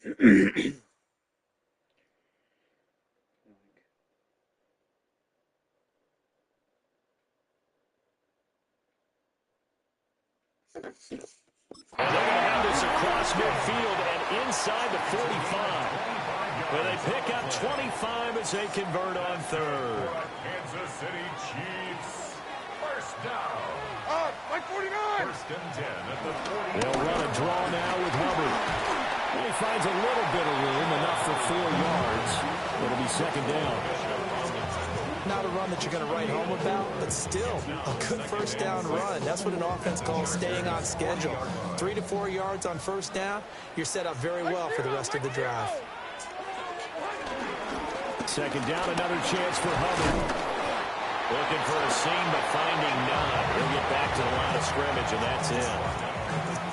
And they're going to have this across midfield and inside the 45. Where they pick up 25 as they convert on third. Kansas City Chiefs. First down. Like 49. First and 10 at the 40. They'll run a draw now with Hubbard. And he finds a little bit of room, enough for 4 yards. It'll be second down. Not a run that you're going to write home about, but still a good first down run. That's what an offense calls staying on schedule. 3 to 4 yards on first down, you're set up very well for the rest of the drive. Second down, another chance for Hubbard. Looking for a seam, but finding none. He'll get back to the line of scrimmage, and that's it.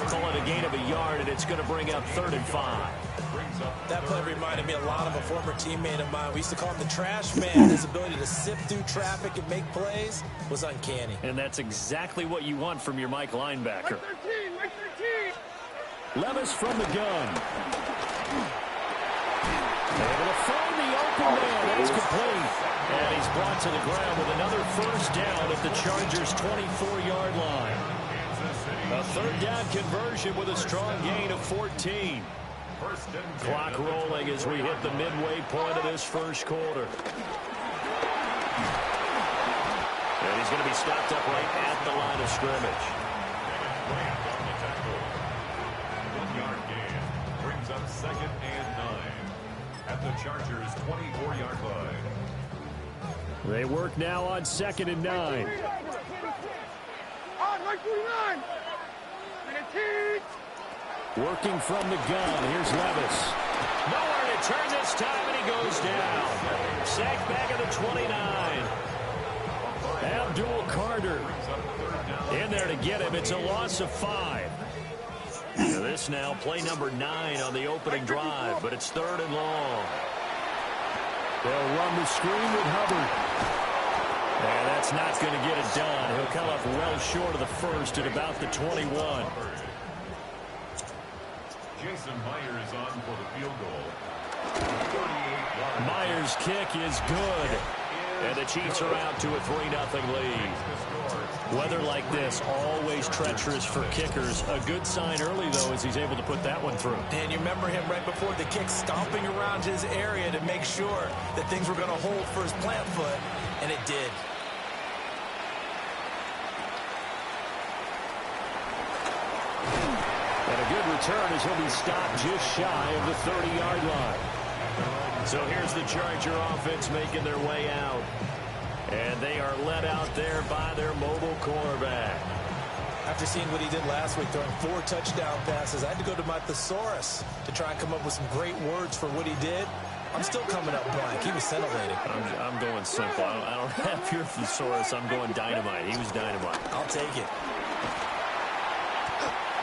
Call it a gain of a yard, and it's going to bring up 3rd and 5. That play reminded me a lot of a former teammate of mine. We used to call him the trash man. His ability to sift through traffic and make plays was uncanny. And that's exactly what you want from your Mike linebacker. Levis from the gun. Able to find the open man, and it's complete. And he's brought to the ground with another first down at the Chargers' 24-yard line. A 3rd down conversion with a strong gain of 14. Clock rolling as we hit the midway point of this first quarter. And he's going to be stopped up right at the line of scrimmage. 1-yard gain brings up 2nd and 9 at the Chargers' 24-yard line. They work now on 2nd and 9. Working from the gun. Here's Levis. Nowhere to turn this time, and he goes down. Sacked back at the 29. Abdul Carter in there to get him. It's a loss of 5. This now, play number 9 on the opening drive, but it's 3rd and long. They'll run the screen with Hubbard. And that's not going to get it done. He'll come up well short of the first at about the 21. Jason Myers on for the field goal. Myers' kick is good. And the Chiefs are out to a 3-0 lead. Weather like this, always treacherous for kickers. A good sign early, though, as he's able to put that one through. And you remember him right before the kick stomping around his area to make sure that things were going to hold for his plant foot, and it did. And a good return as he'll be stopped just shy of the 30-yard line. So here's the Charger offense making their way out. And they are led out there by their mobile quarterback. After seeing what he did last week, throwing 4 touchdown passes, I had to go to my thesaurus to try and come up with some great words for what he did. I'm still coming up blank. He was scintillating. I'm going simple. I don't have your thesaurus. I'm going dynamite. He was dynamite. I'll take it.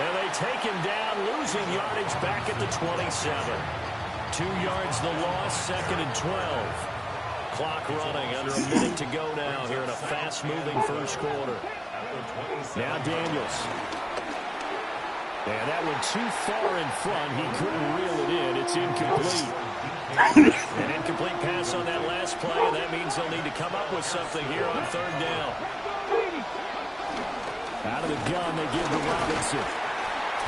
And they take him down, losing yardage back at the 27. 2 yards the loss, 2nd and 12. Clock running, under a minute to go now here in a fast-moving first quarter. Now Daniels. And that one too far in front. He couldn't reel it in. It's incomplete. An incomplete pass on that last play, and that means they'll need to come up with something here on 3rd down. Out of the gun, they give to Robinson.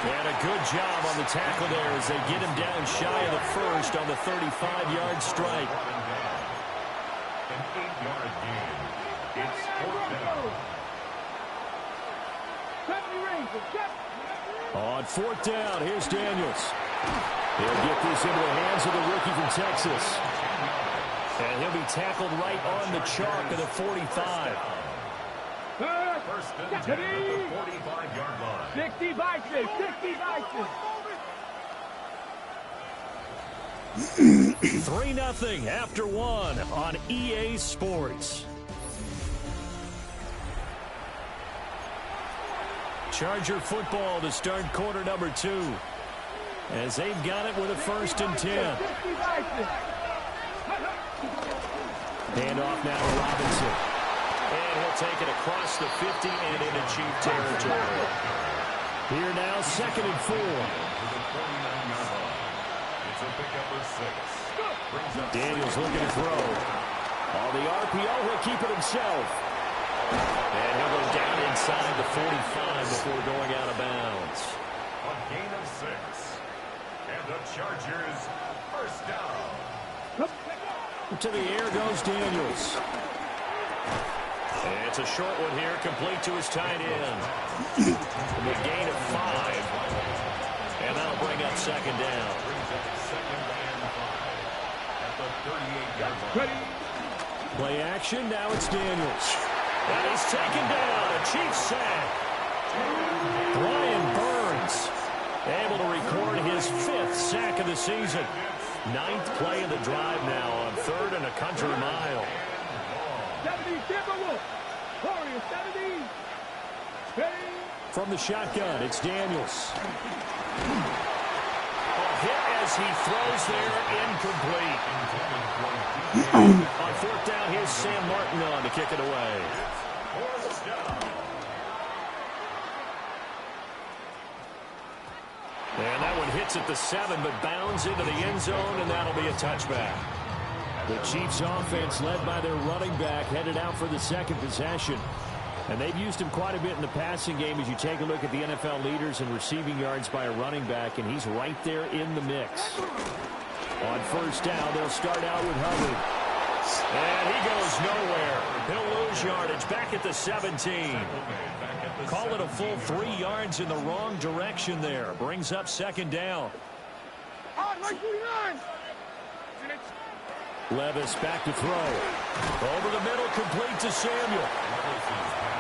And a good job on the tackle there as they get him down shy of the first on the 35-yard strike. an 8-yard gain. It's 4th down. On 4th down, here's Daniels. He'll get this into the hands of the rookie from Texas. And he'll be tackled right on the chalk of the 45. First and 10 at the 45-yard line. 60 Vikings, 60 Vikings. 3-0 after 1 on EA Sports. Charger football to start quarter number 2. As they've got it with a 1st and 10. Hand off now to Robinson. And he'll take it across the 50 and into Chief territory. Here now, 2nd and 4. It's a pickup of 6. Daniels looking to throw. On the RPO, he'll keep it himself. And he'll go down inside the 45 before going out of bounds. A gain of 6. And the Chargers first down. To the air goes Daniels. And it's a short one here, complete to his tight end. The gain of 5. And that'll bring up 2nd down. Second and 5 at the 38-yard line. Play action, now it's Daniels. And he's taken down, a Chiefs sack. Brian Burns able to record his 5th sack of the season. 9th play of the drive now on 3rd and a country mile. 70, Timberwolves. Warriors, 70. From the shotgun, it's Daniels. A hit as he throws there, incomplete. On 4th down, here's Sam Martin on to kick it away. And that one hits at the 7, but bounds into the end zone, and that'll be a touchback. The Chiefs offense, led by their running back, headed out for the 2nd possession. And they've used him quite a bit in the passing game as you take a look at the NFL leaders in receiving yards by a running back, and he's right there in the mix. On 1st down, they'll start out with Hubbard. And he goes nowhere. He'll lose yardage back at the 17. Call it a full 3 yards in the wrong direction there. Brings up 2nd down. Levis back to throw. Over the middle, complete to Samuel.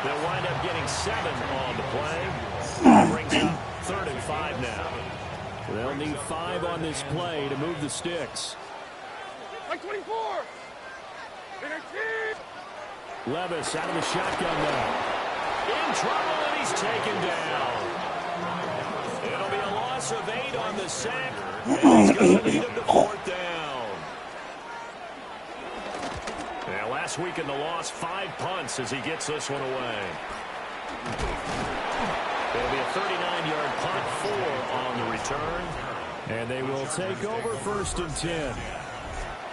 They'll wind up getting 7 on the play. Brings up 3rd and 5 now. They'll need 5 on this play to move the sticks. 24. Levis out of the shotgun now. In trouble, and he's taken down. It'll be a loss of 8 on the sack, and he's going to lead him to 4th down. Now, last week in the loss, 5 punts as he gets this one away. It'll be a 39-yard punt, 4 on the return, and they will take over 1st and 10.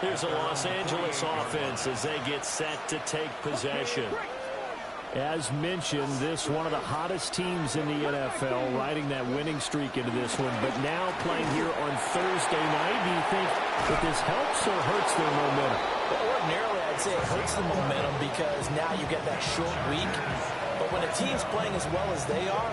Here's a Los Angeles offense as they get set to take possession. As mentioned, this one of the hottest teams in the NFL, riding that winning streak into this one, but now playing here on Thursday night. Do you think that this helps or hurts their momentum? Well, ordinarily, I'd say it hurts the momentum because now you get that short week. But when a team's playing as well as they are,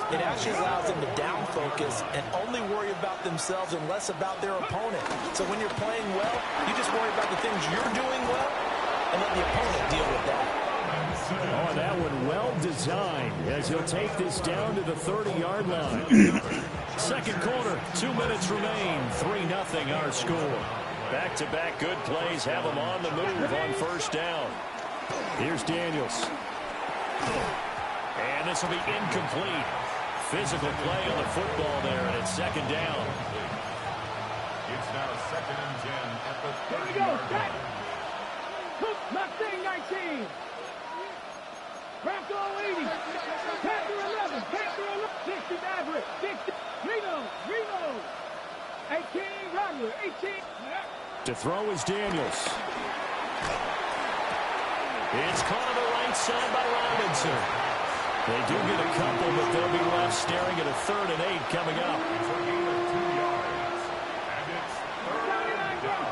it actually allows them to down focus and only worry about themselves and less about their opponent. So when you're playing well, you just worry about the things you're doing well and let the opponent deal with that. Oh, that one well designed as he'll take this down to the 30-yard line. 2nd quarter, 2 minutes remain. 3-0 our score. Back-to-back good plays have them on the move on 1st down. Here's Daniels. And this will be incomplete. Physical play on the football there, and it's 2nd down. It's now 2nd and 10 at the 30-yard line. Mustang 19. Bronco 80. Panther 11. Panther 11. 60 Maverick. 60. Reno. 18 Rattler. 18. To throw is Daniels. It's caught on the right side by Robinson. They do get a couple, but they'll be left staring at a 3rd and 8 coming up. It's a gain of 2 yards. And it's 3rd and 9.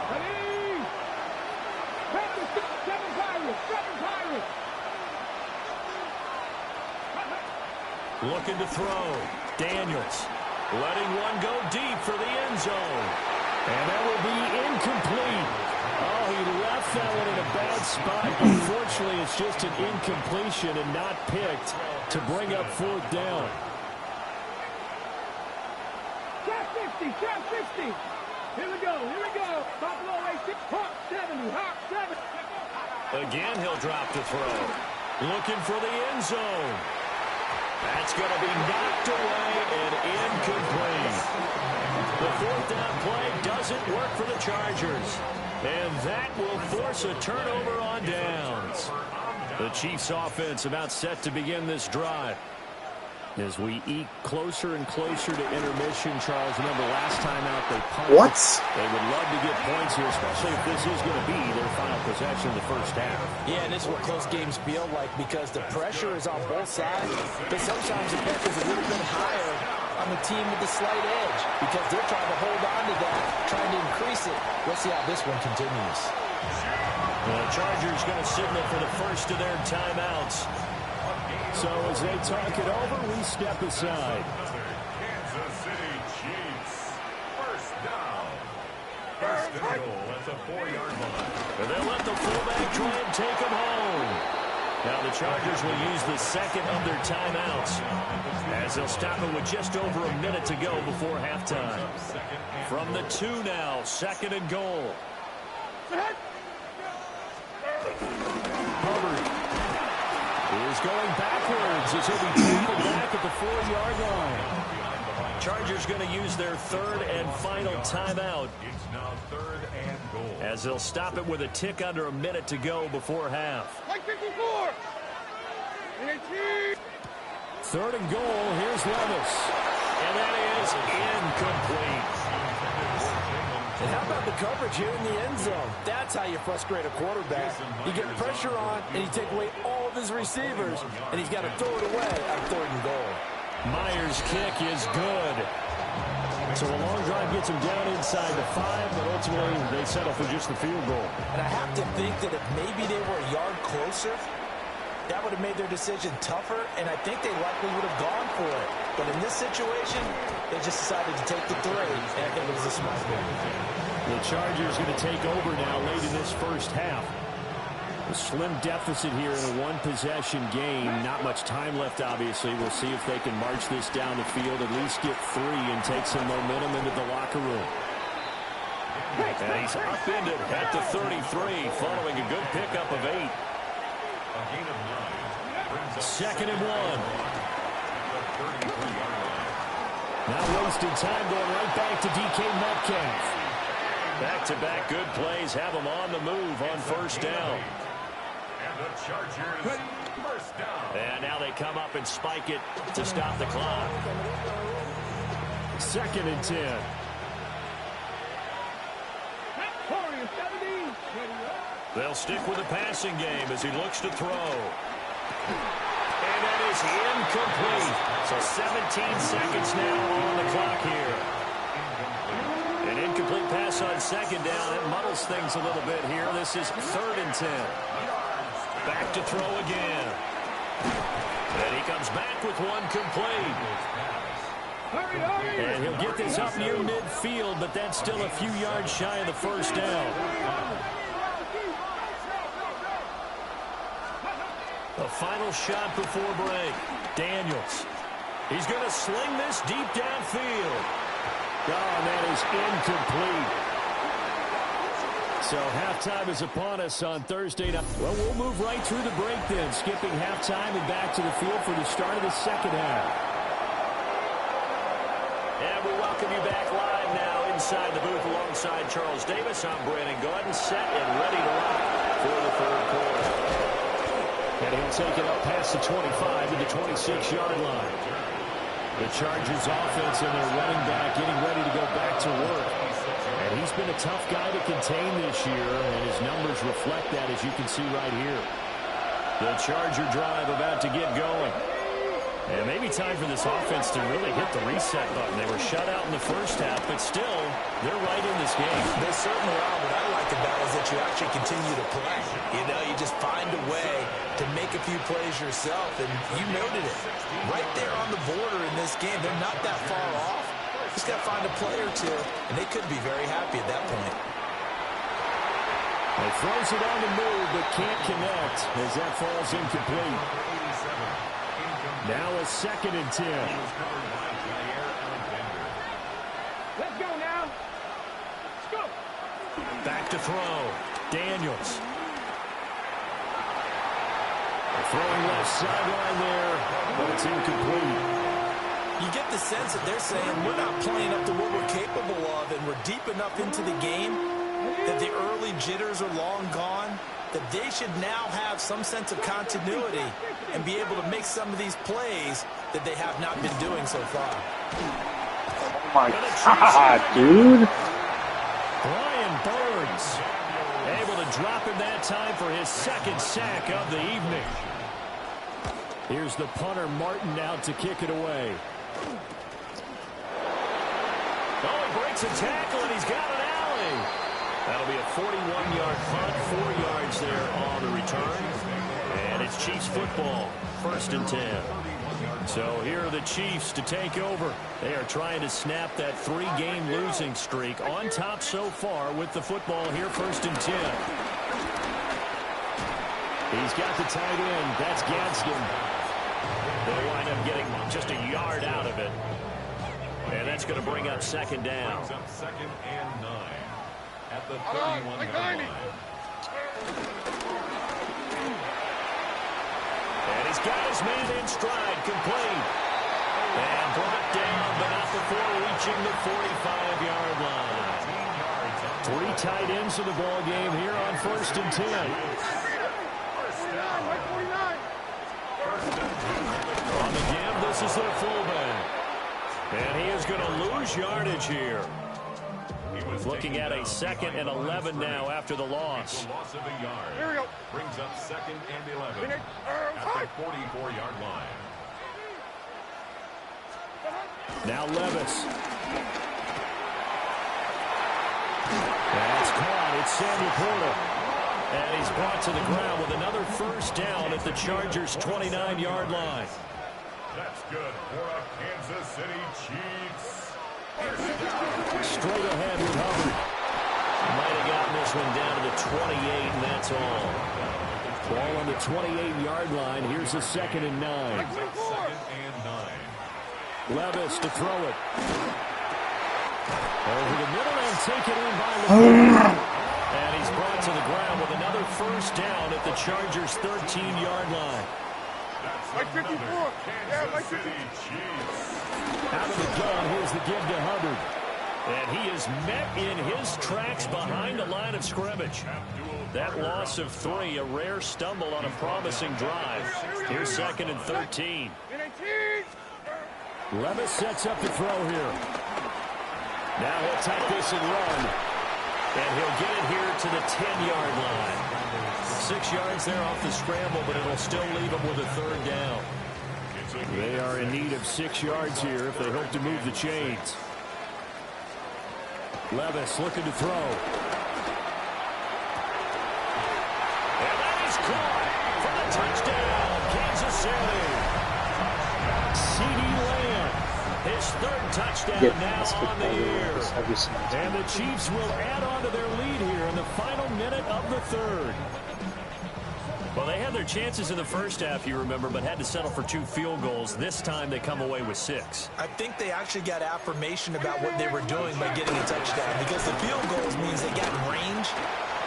Looking to throw. Daniels letting one go deep for the end zone. And that will be incomplete. Oh, he left that one in a bad spot. Unfortunately, it's just an incompletion and not picked to bring up fourth down. Trap 50, trap 50. Here we go, here we go. Buffalo 86, Hawk 70, Hawk 70. Again, he'll drop the throw. Looking for the end zone. That's going to be knocked away and incomplete. The fourth down play doesn't work for the Chargers. And that will force a turnover on downs. The Chiefs offense about set to begin this drive. As we eke closer and closer to intermission, Charles, remember last time out they punted. What? They would love to get points here, especially if this is going to be their final possession in the first half. Yeah, and this is what close games feel like because the pressure is on both sides, but sometimes the pressure is a little bit higher on the team with the slight edge because they're trying to hold on to that, trying to increase it. We'll see how this one continues. The Chargers going to signal for the first of their timeouts. So as they talk it over, we step aside. Kansas City Chiefs. First down. First and goal at the 4-yard line. And they'll let the fullback try and take him home. Now the Chargers will use the second of their timeouts as they'll stop it with just over a minute to go before halftime. From the 2 now, second and goal. Hubbard is going backwards as he'll be tackled back at the 4-yard line. Chargers going to use their third and final timeout. It's now third and goal. As they'll stop it with a tick under a minute to go before half. Like 54. 18. Third and goal. Here's Levis. And that is incomplete. And how about the coverage here in the end zone? That's how you frustrate a quarterback. You get pressure on, and you take away all of his receivers, and he's got to throw it away on third and goal. Myers' kick is good. So a long drive gets him down inside the 5, but ultimately they settle for just the field goal. And I have to think that if maybe they were a yard closer, that would have made their decision tougher, and I think they likely would have gone for it. But in this situation, they just decided to take the 3, and I think it was a smart move. The Chargers going to take over now late in this first half. A slim deficit here in a one-possession game. Not much time left, obviously. We'll see if they can march this down the field, at least get 3, and take some momentum into the locker room. And he's upended at the 33, following a good pickup of 8. A gain of 9. Second and 1. Now wasting time going right back to DK Metcalf. Back-to-back good plays have him on the move on first down. And the Chargers first down. And now they come up and spike it to stop the clock. Second and 10. They'll stick with the passing game as he looks to throw. And that is incomplete. So 17 seconds now on the clock here. An incomplete pass on second down. It muddles things a little bit here. This is third and 10. Back to throw again. And he comes back with one complete. And he'll get this up near midfield, but that's still a few yards shy of the first down. The final shot before break. Daniels. He's going to sling this deep downfield. Oh, and that is incomplete. So halftime is upon us on Thursday night. Well, we'll move right through the break then, skipping halftime and back to the field for the start of the second half. And we welcome you back live now inside the booth alongside Charles Davis. I'm Brandon Gordon, set and ready to rock for the third quarter. And he'll take it up past the 25 to the 26-yard line. The Chargers offense and their running back getting ready to go back to work. And he's been a tough guy to contain this year, and his numbers reflect that, as you can see right here. The Charger drive about to get going. And maybe time for this offense to really hit the reset button. They were shut out in the first half, but still, they're right in this game. They certainly are. What I like about it is that you actually continue to play. You know, you just find a way to make a few plays yourself, and you noted it. Right there on the border in this game, they're not that far off. Just got to find a play or two, and they could be very happy at that point. He throws it on the move, but can't connect as that falls incomplete. Now a 2nd and 10. Let's go now. Let's go. Back to throw. Daniels. Throwing left sideline there, but it's incomplete. You get the sense that they're saying we're not playing up to what we're capable of, and we're deep enough into the game that the early jitters are long gone, that they should now have some sense of continuity and be able to make some of these plays that they have not been doing so far. Oh my God, dude. Brian Burns able to drop him that time for his 2nd sack of the evening. Here's the punter Martin out to kick it away. Oh, he breaks a tackle and he's got an alley. That'll be a 41-yard punt, 4 yards there on the return. And it's Chiefs football, 1st and 10. So here are the Chiefs to take over. They are trying to snap that 3-game losing streak on top so far with the football here, 1st and 10. He's got the tight end. That's Gadsden. They'll wind up getting just a yard out of it. And that's going to bring up 2nd down. Brings up 2nd and 9 at the 31-yard line. And he's got his man in stride, complete. And brought down, but not before reaching the 45-yard line. 3 tight ends of the ball game here on 1st and 10. On the give, this is their fullback. And he is going to lose yardage here. Looking at a 2nd and 11 now after the loss. Loss of a yard. Here we go. Brings up 2nd and 11 at the 44-yard line. Now Levis. That's caught. It's Sam Laporta. And he's brought to the ground with another 1st down at the Chargers' 29-yard line. That's good for a Kansas City Chiefs. Straight ahead with Hubbard. Might have gotten this one down to the 28, and that's all. Ball on the 28-yard line. Here's a 2nd and 9. 2nd and 9. Levis to throw it. Over the middle and taken in by Laporta. And he's brought to the ground with another 1st down at the Chargers' 13-yard line. Like 54. Yeah, like 54. Out of the gun, here's the give to Hubbard. And he is met in his tracks behind the line of scrimmage. That loss of 3, a rare stumble on a promising drive. Here's 2nd and 13. Levis sets up the throw here. Now he'll take this and run. And he'll get it here to the 10-yard line. 6 yards there off the scramble, but it'll still leave him with a 3rd down. They are in need of 6 yards here if they hope to move the chains. Levis looking to throw. And that is caught for the touchdown, Kansas City. CeeDee Lamb, his 3rd touchdown now on the year. And the Chiefs will add on to their lead here in the final minute of the 3rd. Well, they had their chances in the first half, you remember, but had to settle for 2 field goals. This time they come away with 6. I think they actually got affirmation about what they were doing by getting a touchdown, because the field goals means they got in range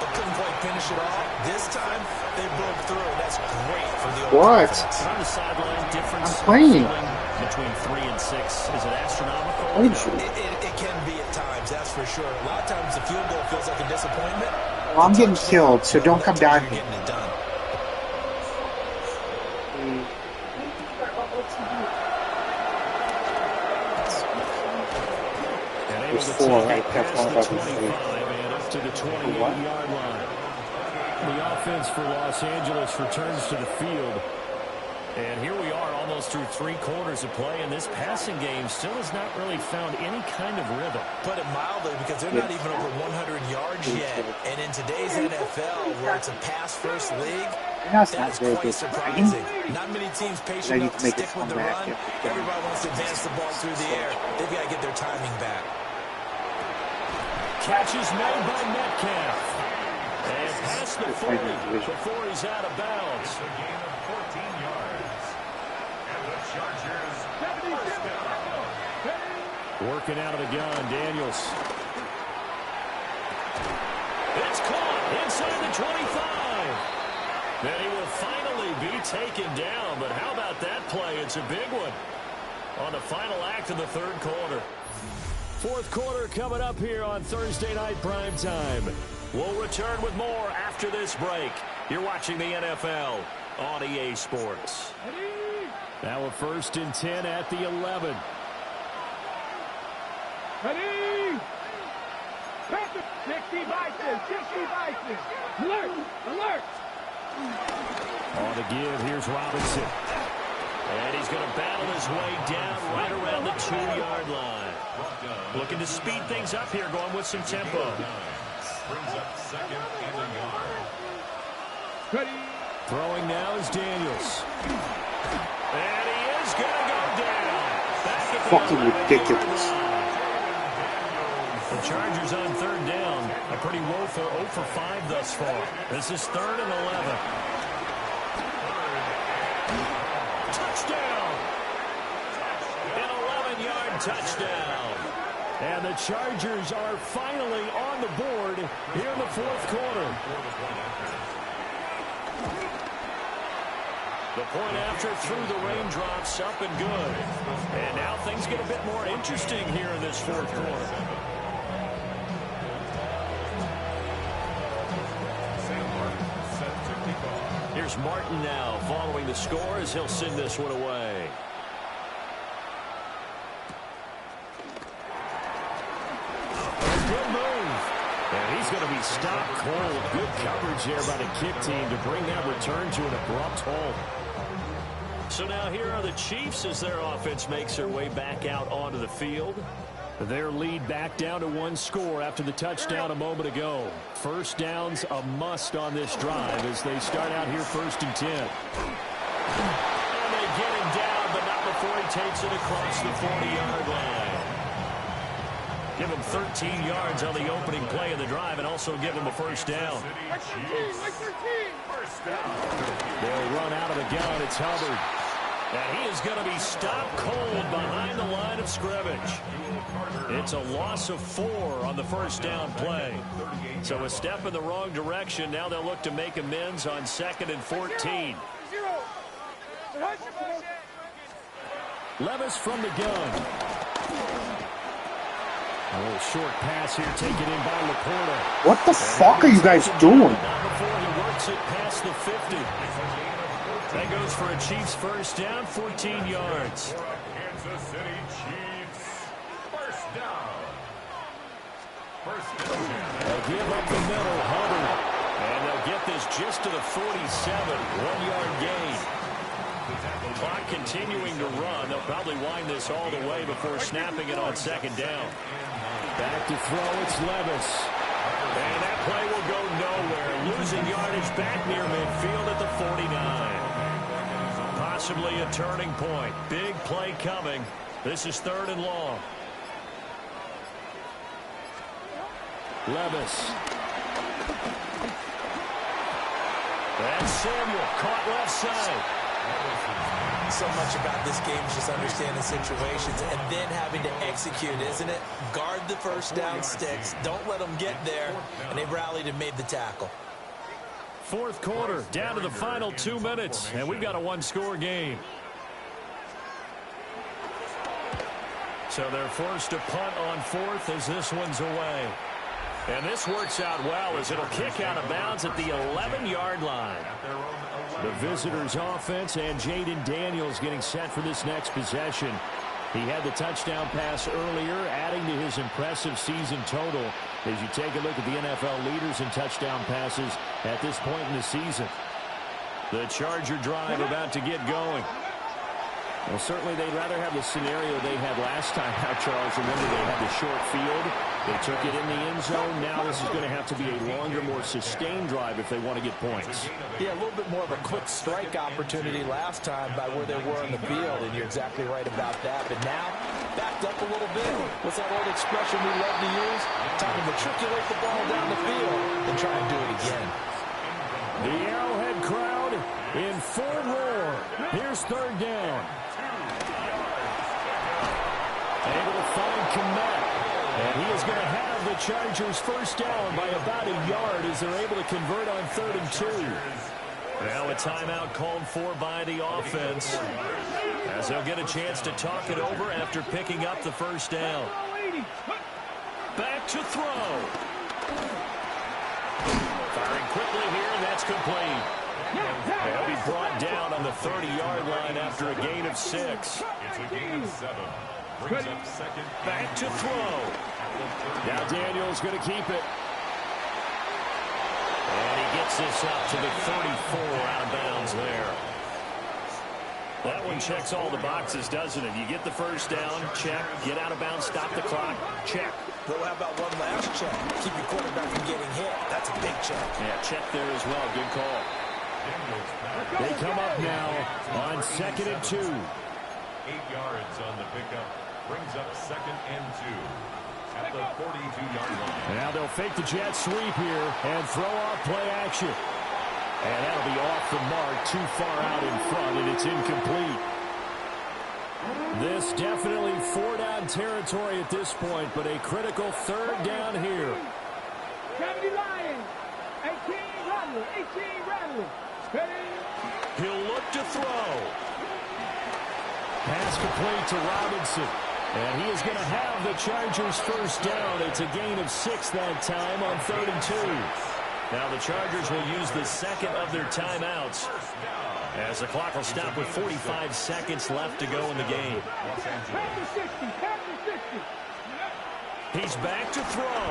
but couldn't quite finish it off. This time they broke through. That's great for the offense. On the sideline, difference between 3 and 6, is it astronomical? It can be at times, that's for sure. A lot of times the field goal feels like a disappointment. Well, I'm getting killed, so don't come down here. Getting it done. There's 4, right? That's 1 of 3. And up to the 28-yard line. The offense for Los Angeles returns to the field. And here we are almost through 3 quarters of play, and this passing game still has not really found any kind of rhythm. Put it mildly, because they're not even over 100 yards yet. And in today's NFL, where it's a pass-first league, That's that's very quite good. surprising. Not many teams patient Now you enough can to make stick it with the come run. back if you Everybody wants to advance the ball through the air. They've got to get their timing back. Catch is made by Metcalf. And past the 40 before he's out of bounds. A gain of 14 yards. And the Chargers first down. Working out of the gun, Daniels. It's caught inside the 25. Then he will finally be taken down. But how about that play? It's a big one on the final act of the 3rd quarter. 4th quarter coming up here on Thursday Night Primetime. We'll return with more after this break. You're watching the NFL on EA Sports. Now a 1st and 10 at the 11. Ready? 60 Bison, 60 Bison. Alert, alert. On the give, here's Robinson. And he's going to battle his way down right around the 2-yard line. Looking to speed things up here, going with some tempo. Brings up 2nd and a yard. Ready? Throwing now is Daniels. And he is going to go down. Back at the Fucking 11-yard ridiculous. line. The Chargers on 3rd down. A pretty woeful 0 for 5 thus far. This is 3rd and 11. Touchdown! An 11-yard touchdown. And the Chargers are finally on the board here in the 4th quarter. The point after through the raindrops, up and good. And now things get a bit more interesting here in this 4th quarter. Here's Martin now following the score as he'll send this one away. Good move. And he's going to be stopped cold. Good coverage there by the kick team to bring that return to an abrupt halt. So now here are the Chiefs as their offense makes their way back out onto the field. Their lead back down to 1 score after the touchdown a moment ago. 1st down's a must on this drive as they start out here 1st and 10. And they get him down, but not before he takes it across the 40-yard line. Give him 13 yards on the opening play of the drive and also give him a 1st down. They'll run out of the gun. It's Hubbard. And he is going to be stopped cold behind the line of scrimmage. It's a loss of 4 on the 1st down play. So a step in the wrong direction. Now they'll look to make amends on 2nd and 14. Levis from the gun. A little short pass here taken in by Laporta. What the fuck are you guys doing? Not before he works it past the 50. That goes for a Chiefs 1st down, 14 yards. Kansas City Chiefs. 1st down. 1st down. They'll give up the middle, Hubbard. And they'll get this just to the 47, 1-yard gain. Clock continuing to run. They'll probably wind this all the way before snapping it on 2nd down. Back to throw, it's Levis. And that play will go nowhere. Losing yardage back near midfield at the 49. Possibly a turning point. Big play coming. This is 3rd and long. Levis. And Samuel caught left side. So much about this game is just understanding situations and then having to execute, isn't it? Guard the 1st down sticks. Don't let them get there. And they rallied and made the tackle. 4th quarter, down to the final 2 minutes, and we've got a 1-score game. So they're forced to punt on 4th as this one's away. And this works out well as it'll kick out of bounds at the 11-yard line. The visitors' offense and Jaden Daniels getting set for this next possession. He had the touchdown pass earlier, adding to his impressive season total as you take a look at the NFL leaders in touchdown passes at this point in the season. The Charger drive about to get going. Well, certainly they'd rather have the scenario they had last time out, Charles. Remember, they had the short field. They took it in the end zone. Now this is going to have to be a longer, more sustained drive if they want to get points. Yeah, a little bit more of a quick strike opportunity last time by where they were on the field, and you're exactly right about that. But now, backed up a little bit. What's that old expression we love to use? Time to matriculate the ball down the field and try and do it again. The Arrowhead crowd in full roar. Here's third down. Able to find Kmet. And he is going to have the Chargers first down by about a yard as they're able to convert on 3rd and 2. Now a timeout called for by the offense as they'll get a chance to talk it over after picking up the first down. Back to throw. Firing quickly here, and that's complete. They'll be brought down on the 30-yard line after a gain of 6. It's a gain of 7. Brings up second. Back to throw. Now Daniel's going to keep it. And he gets this up to the 34 out of bounds there. That one checks all the boxes, doesn't it? You get the first down, check. Get out of bounds, stop the clock, check. Well, how about one last check? Keep your quarterback from getting hit. That's a big check. Yeah, check there as well. Good call. They come up now on 2nd and 2. 8 yards on the pickup. Brings up 2nd and 2 at the 42-yard line. Now they'll fake the jet sweep here and throw off play action. And that'll be off the mark, too far out in front, and it's incomplete. This definitely 4-down territory at this point, but a critical 3rd down here. 70 Lions, 18 Rattler, 18 Rattler. He'll look to throw. Pass complete to Robinson. And he is going to have the Chargers first down. It's a gain of 6 that time on 3rd and 2. Now the Chargers will use the second of their timeouts as the clock will stop with 45 seconds left to go in the game. He's back to throw.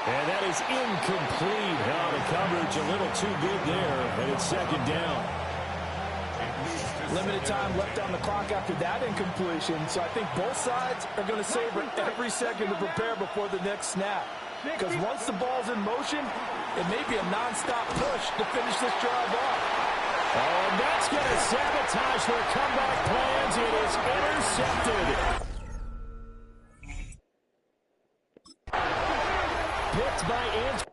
And that is incomplete. Now the coverage a little too good there, and it's 2nd down. Limited time left on the clock after that incompletion, so I think both sides are going to savor every second to prepare before the next snap. Because once the ball's in motion, it may be a nonstop push to finish this drive off. Oh, and that's going to sabotage their comeback plans. It is intercepted. Picked by Ant.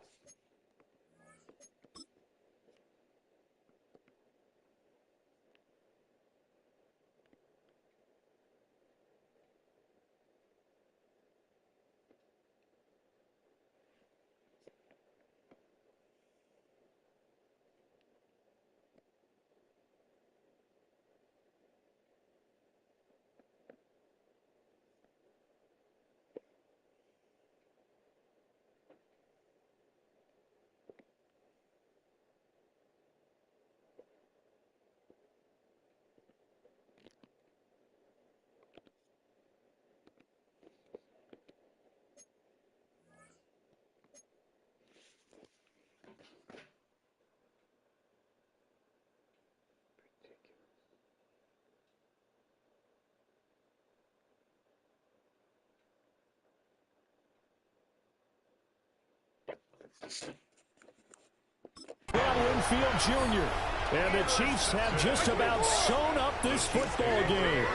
Winfield Jr. And the Chiefs have just about sewn up this football game.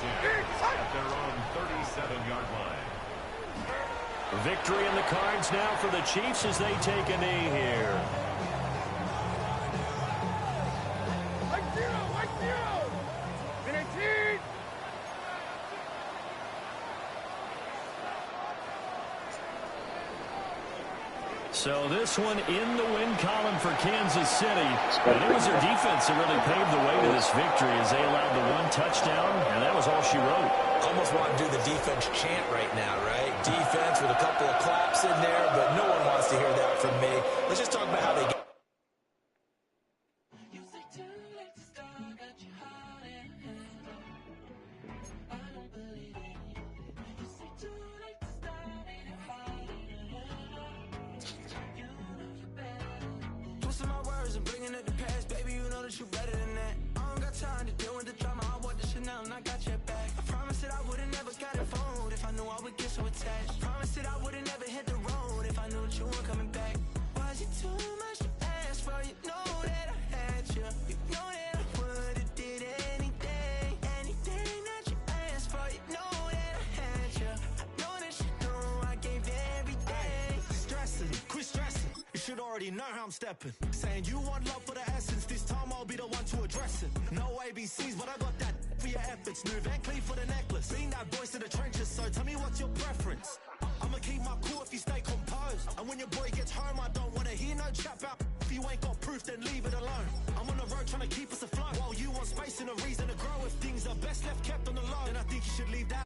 At their own 37-yard line. Victory in the cards now for the Chiefs as they take a knee here. So this one in the win column for Kansas City. And it was their defense that really paved the way to this victory as they allowed the 1 touchdown, and that was all she wrote. Almost want to do the defense chant right now, right? Defense with a couple of claps in there, but no one wants to hear that from me. Let's just talk about how they get. already know how I'm stepping. Saying you want love for the essence, this time I'll be the one to address it. No ABCs, but I got that for your efforts. New Van Cleef for the necklace. Being that voice in the trenches, so tell me what's your preference. I'ma keep my cool if you stay composed. And when your boy gets home, I don't wanna hear no chat about. If you ain't got proof, then leave it alone. I'm on the road trying to keep us afloat, while you want space and a reason to grow. If things are best left kept on the low, then I think you should leave that